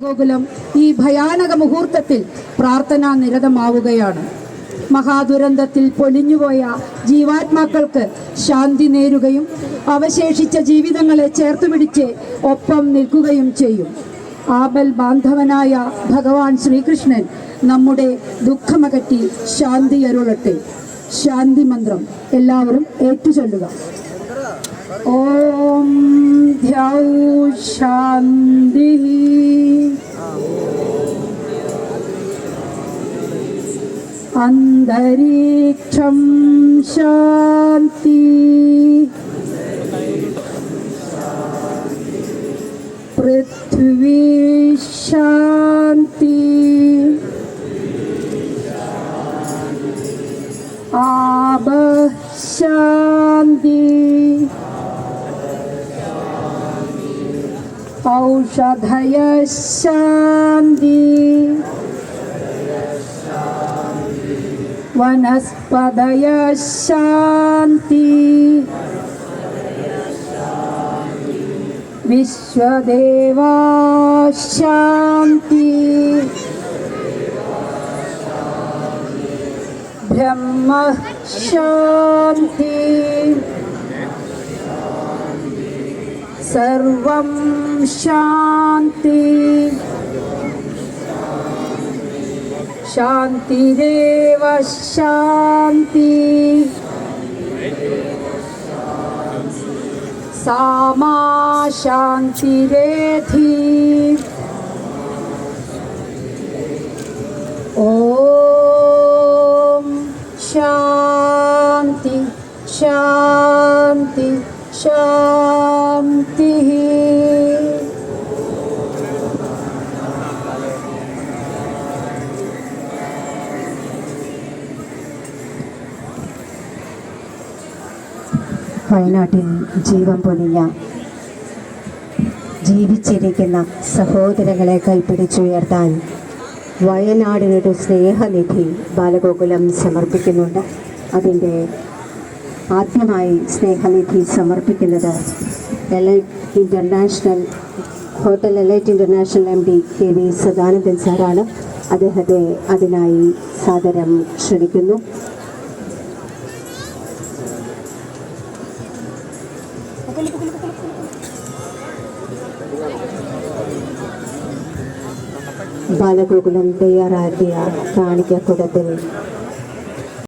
ഗോകുലം ഈ ഭയാനക മുഹൂർത്തത്തിൽ പ്രാർത്ഥനാ നിരതമാവുകയാണ്. മഹാദുരന്തത്തിൽ പൊലിഞ്ഞുപോയ ജീവാത്മാക്കൾക്ക് ശാന്തി നേരുകയും അവശേഷിച്ച ജീവിതങ്ങളെ ചേർത്തുപിടിച്ച് ഒപ്പം നിൽക്കുകയും ചെയ്യും. ആപൽ ബാന്ധവനായ ഭഗവാൻ ശ്രീകൃഷ്ണൻ നമ്മുടെ ദുഃഖമകറ്റി ശാന്തി അരുളട്ടെ. ശാന്തി മന്ത്രം എല്ലാവരും ഏറ്റുചൊല്ലുക. ഓം ധ്യൗ ശാന്തി. അന്തരീക്ഷം ശാന്തി. പൃഥ്വി ശാന്തി. ആപ ശാന്തി. ഔഷധയ ശാന്തി. വനസ്പതയ ശാന്തി. വിശ്വദേവാ ശാന്തി. ബ്രഹ്മ ശാന്തി. സർവം ശാന്തി. ശാന്തിരേവ ശാന്തി. സാമാ ശാന്തിരേധി. ഓം ശാന്തി ശാന്തി ശാന്തി. വയനാട്ടിൽ ജീവൻ പൊലിഞ്ഞ ജീവിച്ചിരിക്കുന്ന സഹോദരങ്ങളെ കൈപ്പിടിച്ചുയർത്താൻ വയനാടിനൊരു സ്നേഹനിധി ബാലഗോകുലം സമർപ്പിക്കുന്നുണ്ട്. അതിൻ്റെ ആദ്യമായി സ്നേഹനിധി സമർപ്പിക്കുന്നത് hotel elite international MD KV Sadanandan സാറാണ്. അദ്ദേഹത്തെ അതിനായി സാദരം ക്ഷണിക്കുന്നു. ബാലഗോകുലം തയ്യാറാക്കിയ കാണിക്കക്കുടത്തിൽ